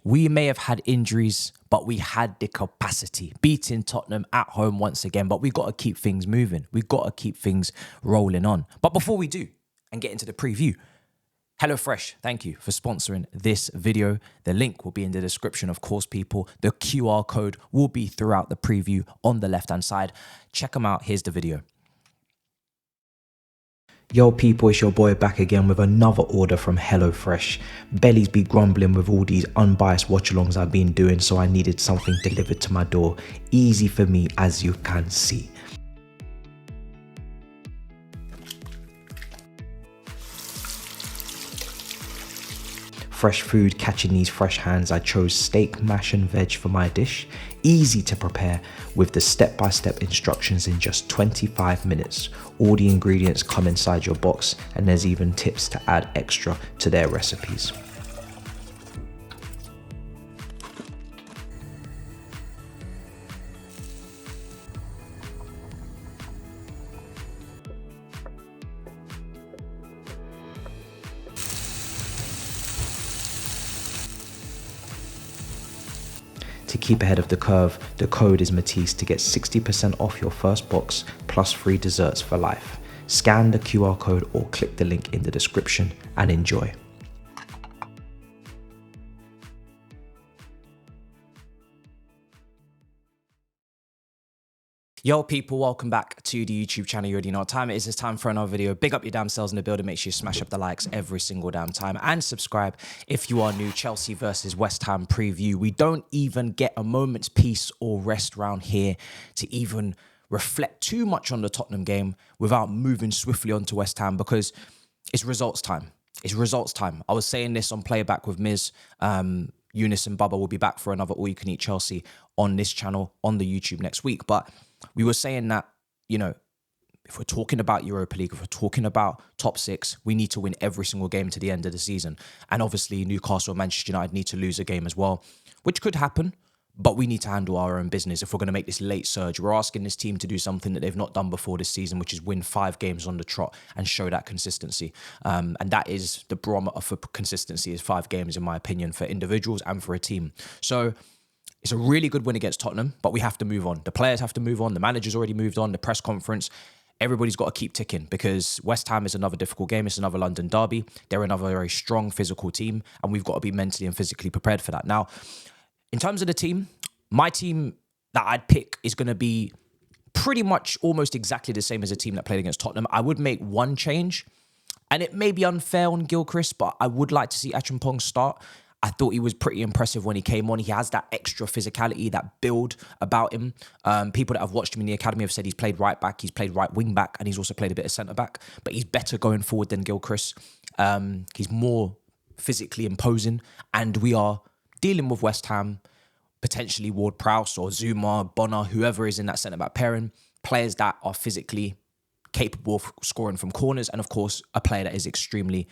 We may have had injuries, but we had the capacity. Beating Tottenham at home once again, but we've got to keep things moving. We've got to keep things rolling on. But before we do, and get into the preview, HelloFresh, thank you for sponsoring this video. The link will be in the description, of course, people. The QR code will be throughout the preview on the left-hand side. Check them out. Here's the video. Yo people, it's your boy back again with another order from HelloFresh. Bellies be grumbling with all these unbiased watch-alongs I've been doing, so I needed something delivered to my door. Easy for me, as you can see. Fresh food catching these fresh hands, I chose steak, mash and veg for my dish. Easy to prepare with the step-by-step instructions in just 25 minutes. All the ingredients come inside your box, and there's even tips to add extra to their recipes. To keep ahead of the curve, the code is Matisse to get 60% off your first box plus free desserts for life. Scan the QR code or click the link in the description and enjoy. Yo people, welcome back to the YouTube channel. You already know what time it is. It's time for another video. Big up your damn selves in the building. Make sure you smash up the likes every single damn time and subscribe if you are new. Chelsea versus West Ham preview. We don't even get a moment's peace or rest round here to even reflect too much on the Tottenham game without moving swiftly on to West Ham, because it's results time. It's results time. I was saying this on playback with Miz. Eunice and Bubba will be back for another All You Can Eat Chelsea on this channel on the YouTube next week. But we were saying that, you know, if we're talking about Europa League, if we're talking about top six, we need to win every single game to the end of the season. And obviously Newcastle and Manchester United need to lose a game as well, which could happen, but we need to handle our own business if we're going to make this late surge. We're asking this team to do something that they've not done before this season, which is win 5 games on the trot and show that consistency. And that is the barometer for consistency, is 5 games, in my opinion, for individuals and for a team. So it's a really good win against Tottenham, but we have to move on. The players have to move on. The manager's already moved on. The press conference, everybody's got to keep ticking, because West Ham is another difficult game. It's another London derby. They're another very strong physical team, and we've got to be mentally and physically prepared for that. Now, in terms of the team, my team that I'd pick is going to be pretty much almost exactly the same as a team that played against Tottenham. I would make one change, and it may be unfair on Gilchrist, but I would like to see Acheampong start. I thought he was pretty impressive when he came on. He has that extra physicality, that build about him. People that have watched him in the academy have said he's played right back, he's played right wing back, and he's also played a bit of centre back. But he's better going forward than Gilchrist. He's more physically imposing, and we are dealing with West Ham, potentially Ward-Prowse or Zuma, Bonner, whoever is in that centre back pairing, players that are physically capable of scoring from corners, and of course a player that is extremely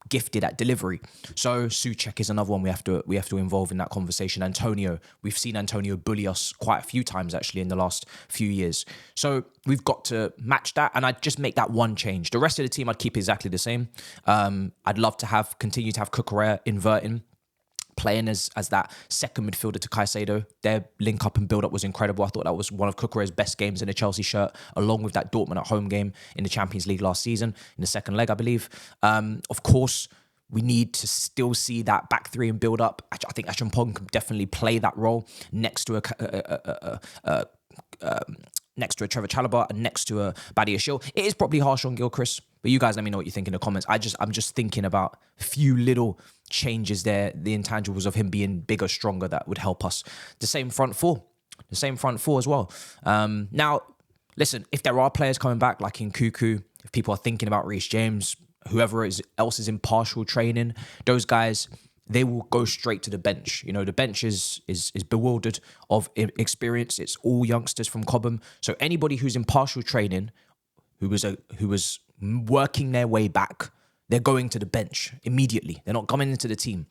gifted at delivery. So Souček is another one we have to involve in that conversation. Antonio, we've seen Antonio bully us quite a few times actually in the last few years. So we've got to match that, and I'd just make that one change. The rest of the team I'd keep exactly the same. I'd love to continue to have Cucurella inverting, playing as that second midfielder to Caicedo. Their link up and build up was incredible. I thought that was one of Cucurella's best games in a Chelsea shirt, along with that Dortmund at home game in the Champions League last season, in the second leg, I believe. Of course, we need to still see that back three and build up. I think Acheampong can definitely play that role next to a Trevor Chalobah and next to a Badia Shield. It is probably harsh on Gilchrist, but you guys let me know what you think in the comments. I'm just thinking about a few little changes there, the intangibles of him being bigger, stronger, that would help us. The same front four as well. Now, listen, if there are players coming back like in Nkunku, if people are thinking about Reece James, whoever else is in partial training, those guys, they will go straight to the bench. You know, the bench is bewildered of experience. It's all youngsters from Cobham. So anybody who's in partial training, who was working their way back, they're going to the bench immediately. They're not coming into the team.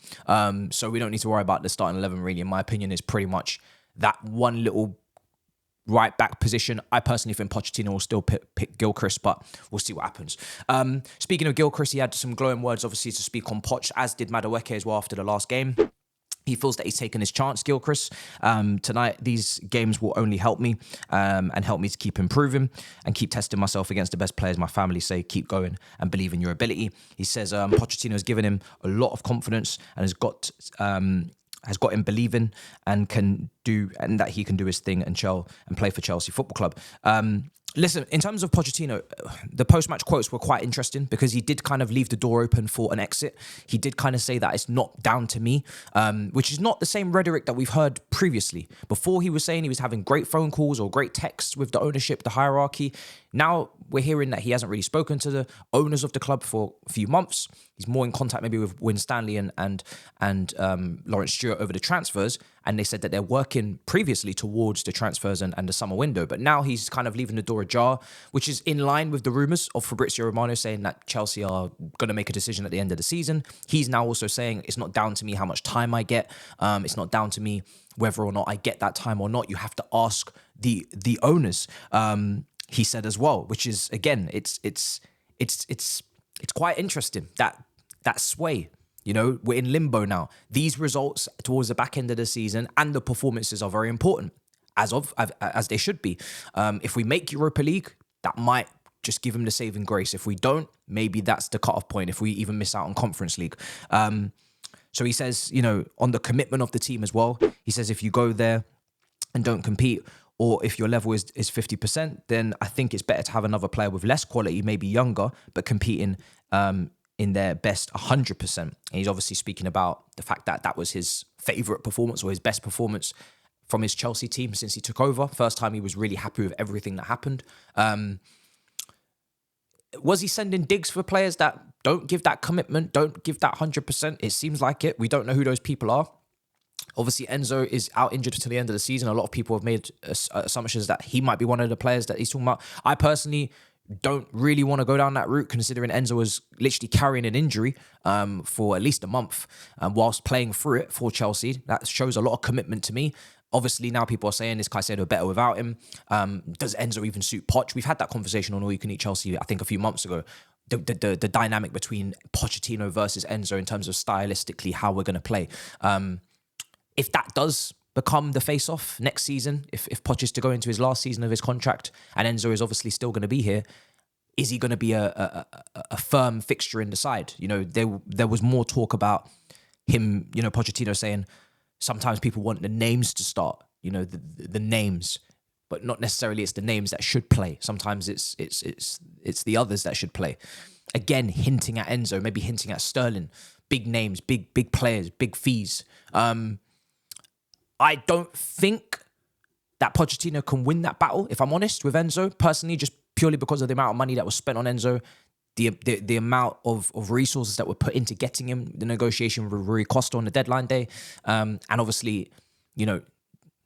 So we don't need to worry about the starting 11, really. In my opinion, is pretty much that one little right back position. I personally think Pochettino will still pick Gilchrist, but we'll see what happens. Speaking of Gilchrist, he had some glowing words, obviously, to speak on Poch, as did Madueke as well after the last game. He feels that he's taken his chance, Gilchrist. Tonight, these games will only help me and help me to keep improving and keep testing myself against the best players. My family say, keep going and believe in your ability. He says Pochettino has given him a lot of confidence and has got him believing and that he can do his thing and play for Chelsea Football Club. Listen, in terms of Pochettino, the post-match quotes were quite interesting because he did kind of leave the door open for an exit. He did kind of say that it's not down to me, which is not the same rhetoric that we've heard previously. Before, he was saying he was having great phone calls or great texts with the ownership, the hierarchy. Now we're hearing that he hasn't really spoken to the owners of the club for a few months. He's more in contact maybe with Win Stanley and Lawrence Stewart over the transfers. And they said that they're working previously towards the transfers and the summer window. But now he's kind of leaving the door ajar, which is in line with the rumours of Fabrizio Romano saying that Chelsea are going to make a decision at the end of the season. He's now also saying it's not down to me how much time I get. It's not down to me whether or not I get that time or not. You have to ask the owners. He said as well, which is, again, it's quite interesting, that sway. You know, we're in limbo now. These results towards the back end of the season and the performances are very important, as they should be. If we make Europa League, that might just give him the saving grace. If we don't, maybe that's the cutoff point if we even miss out on Conference League. So he says, you know, on the commitment of the team as well, he says if you go there and don't compete, or if your level is 50%, then I think it's better to have another player with less quality, maybe younger, but competing in their best 100%. And he's obviously speaking about the fact that that was his favourite performance or his best performance from his Chelsea team since he took over. First time he was really happy with everything that happened. Was he sending digs for players that don't give that commitment, don't give that 100%? It seems like it. We don't know who those people are. Obviously, Enzo is out injured until the end of the season. A lot of people have made assumptions that he might be one of the players that he's talking about. I personally don't really want to go down that route, considering Enzo was literally carrying an injury for at least a month whilst playing through it for Chelsea. That shows a lot of commitment to me. Obviously, now people are saying this Caicedo better without him. Does Enzo even suit Poch? We've had that conversation on All You Can Eat Chelsea, I think, a few months ago. The dynamic between Pochettino versus Enzo in terms of stylistically how we're going to play. If that does become the face-off next season, if Poch is to go into his last season of his contract and Enzo is obviously still going to be here, is he going to be a firm fixture in the side? You know, there was more talk about him, you know, Pochettino saying sometimes people want the names to start, you know, the names, but not necessarily it's the names that should play. Sometimes it's the others that should play. Again, hinting at Enzo, maybe hinting at Sterling, big names, big players, big fees. I don't think that Pochettino can win that battle, if I'm honest, with Enzo, personally, just purely because of the amount of money that was spent on Enzo, the amount of resources that were put into getting him, the negotiation with Rui Costa on the deadline day. And obviously, you know,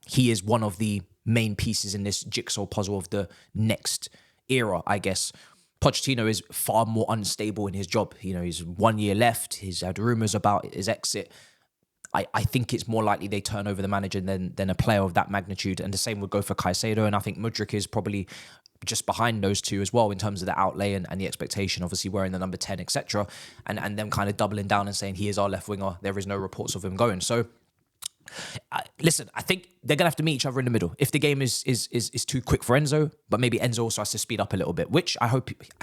he is one of the main pieces in this jigsaw puzzle of the next era, I guess. Pochettino is far more unstable in his job. You know, he's 1 year left. He's had rumours about his exit. I think it's more likely they turn over the manager than a player of that magnitude. And the same would go for Caicedo. And I think Mudryk is probably just behind those two as well in terms of the outlay and the expectation, obviously wearing the number 10, etc. And them kind of doubling down and saying he is our left winger. There is no reports of him going. So listen, I think they're going to have to meet each other in the middle. If the game is too quick for Enzo, but maybe Enzo also has to speed up a little bit, which I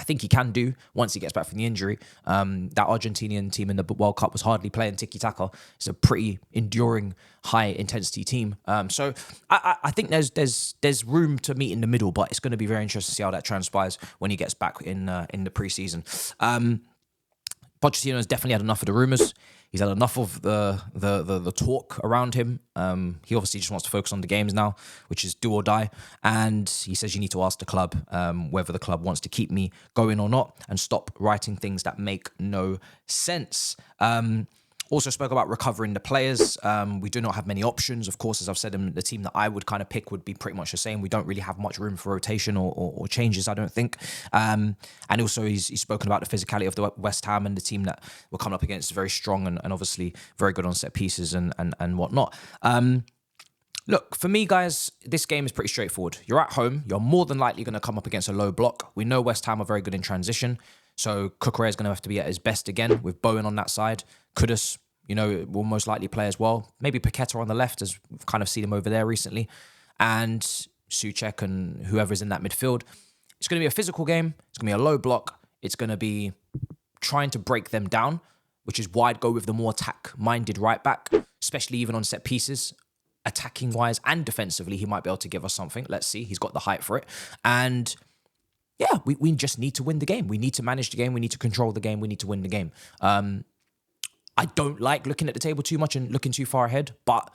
think he can do once he gets back from the injury. That Argentinian team in the World Cup was hardly playing tiki-taka. It's a pretty enduring, high-intensity team. So I think there's room to meet in the middle, but it's going to be very interesting to see how that transpires when he gets back in the preseason. Pochettino has definitely had enough of the rumours. He's had enough of the talk around him. He obviously just wants to focus on the games now, which is do or die. And he says you need to ask the club whether the club wants to keep me going or not and stop writing things that make no sense. Also spoke about recovering the players. We do not have many options. Of course, as I've said, the team that I would kind of pick would be pretty much the same. We don't really have much room for rotation or changes, I don't think. And also he's spoken about the physicality of the West Ham and the team that we're coming up against, very strong and obviously very good on set pieces and whatnot. Look, for me, guys, this game is pretty straightforward. You're at home. You're more than likely going to come up against a low block. We know West Ham are very good in transition. So Cucurella is going to have to be at his best again with Bowen on that side. Kudus, will most likely play as well. Maybe Pochettino on the left, as we've kind of seen him over there recently. And Souček and whoever's in that midfield. It's going to be a physical game. It's going to be a low block. It's going to be trying to break them down, which is why I'd go with the more attack-minded right back, especially even on set pieces. Attacking-wise and defensively, he might be able to give us something. Let's see. He's got the height for it. And yeah, we just need to win the game. We need to manage the game. We need to control the game. We need to win the game. I don't like looking at the table too much and looking too far ahead, but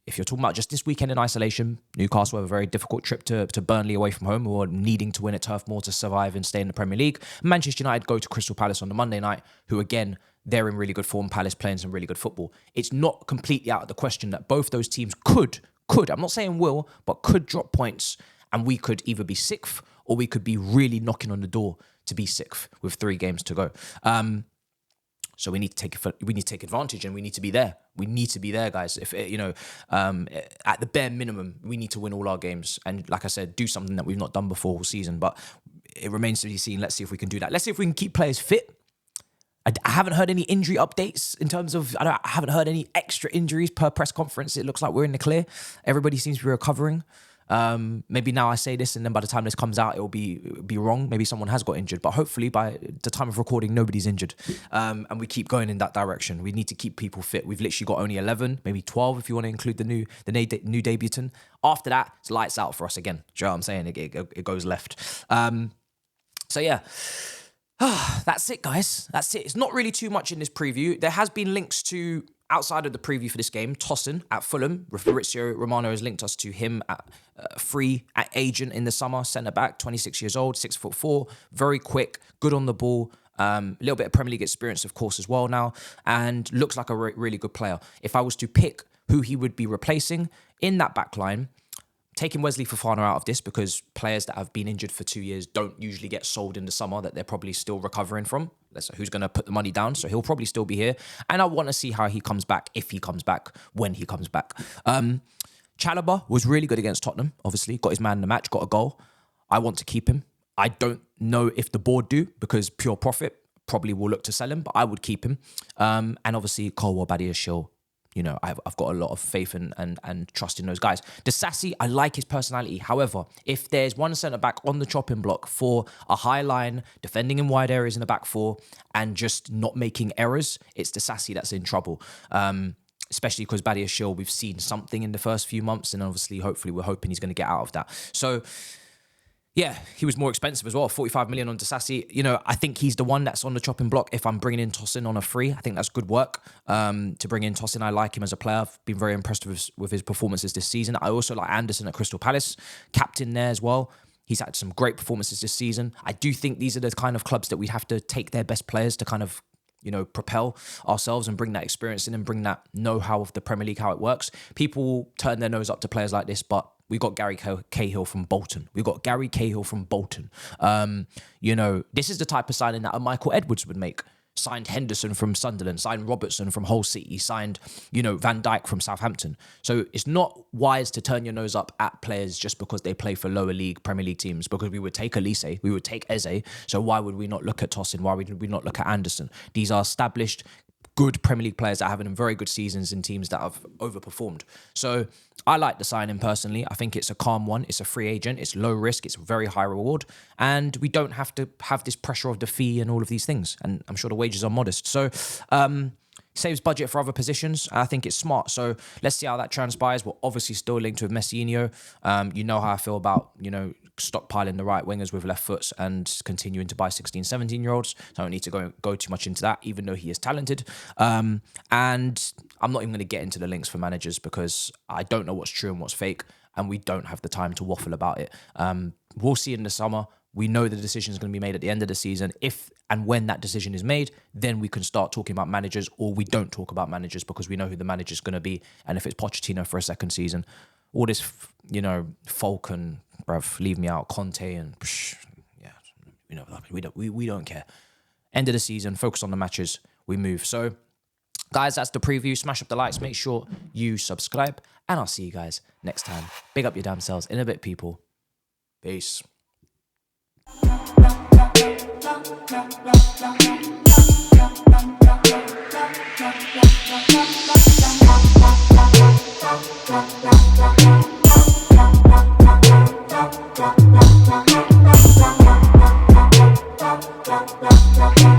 if you're talking about just this weekend in isolation, Newcastle have a very difficult trip to Burnley away from home, who are needing to win at Turf Moor to survive and stay in the Premier League. Manchester United go to Crystal Palace on the Monday night, who again, they're in really good form. Palace playing some really good football. It's not completely out of the question that both those teams could, I'm not saying will, but could drop points, and we could either be sixth or we could be really knocking on the door to be sixth with 3 games to go. So we need to take advantage, and we need to be there. We need to be there, guys. If at the bare minimum, we need to win all our games, and like I said, do something that we've not done before all season. But it remains to be seen. Let's see if we can do that. Let's see if we can keep players fit. I haven't heard any injury updates in terms of. I haven't heard any extra injuries per press conference. It looks like we're in the clear. Everybody seems to be recovering. Maybe now I say this and then by the time this comes out, it'll be wrong. Maybe someone has got injured, but hopefully by the time of recording, nobody's injured. And we keep going in that direction. We need to keep people fit. We've literally got only 11, maybe 12 if you want to include the new debutant. After that, it's lights out for us again. Do you know what I'm saying? It goes left. So yeah. That's it, guys. That's it. It's not really too much in this preview. There has been links to, outside of the preview for this game, Tosin at Fulham. Fabrizio Romano has linked us to him at free at agent in the summer. Centre-back, 26 years old, 6'4", very quick, good on the ball. A little bit of Premier League experience, of course, as well now. And looks like a really good player. If I was to pick who he would be replacing in that back line, taking Wesley Fofana out of this because players that have been injured for 2 years don't usually get sold in the summer that they're probably still recovering from. Who's going to put the money down? So he'll probably still be here. And I want to see how he comes back, if he comes back, when he comes back. Chalobah was really good against Tottenham, obviously. Got his man in the match, got a goal. I want to keep him. I don't know if the board do because pure profit probably will look to sell him, but I would keep him. And obviously, Colwell, Badiashile. I've got a lot of faith and trust in those guys. Disasi, I like his personality. However, if there's one centre-back on the chopping block for a high line, defending in wide areas in the back four, and just not making errors, it's Disasi that's in trouble. Especially because Badiashile, we've seen something in the first few months, and obviously, hopefully, we're hoping he's going to get out of that. So, yeah, he was more expensive as well, 45 million on Disasi. I think he's the one that's on the chopping block. If I'm bringing in Tosin on a free, I think that's good work. To bring in Tosin, I like him as a player. I've been very impressed with his performances this season. I also like Anderson at Crystal Palace, captain there as well. He's had some great performances this season. I do think these are the kind of clubs that we have to take their best players to kind of propel ourselves and bring that experience in and bring that know-how of the Premier League, how it works. People turn their nose up to players like this, but we got Gary Cahill from Bolton. This is the type of signing that a Michael Edwards would make. Signed Henderson from Sunderland, signed Robertson from Hull City, signed, Van Dijk from Southampton. So it's not wise to turn your nose up at players just because they play for lower league, Premier League teams, because we would take Elise, we would take Eze. So why would we not look at Tosin? Why would we not look at Anderson? These are established, good Premier League players that are having very good seasons in teams that have overperformed. So I like the signing personally. I think it's a calm one. It's a free agent. It's low risk. It's very high reward. And we don't have to have this pressure of the fee and all of these things. And I'm sure the wages are modest. So saves budget for other positions. I think it's smart. So let's see how that transpires. We're obviously still linked with Messiinho. You know how I feel about, stockpiling the right wingers with left foots and continuing to buy 16, 17-year-olds. So I don't need to go too much into that, even though he is talented. And I'm not even going to get into the links for managers because I don't know what's true and what's fake, and we don't have the time to waffle about it. We'll see in the summer. We know the decision is going to be made at the end of the season. If and when that decision is made, then we can start talking about managers, or we don't talk about managers because we know who the manager is going to be. And if it's Pochettino for a second season, all this, Falcon, bruv, leave me out, Conte, and we don't care. End of the season, focus on the matches, we move. So, guys, that's the preview. Smash up the likes, make sure you subscribe, and I'll see you guys next time. Big up your damn selves in a bit, people. Peace. We'll be right back.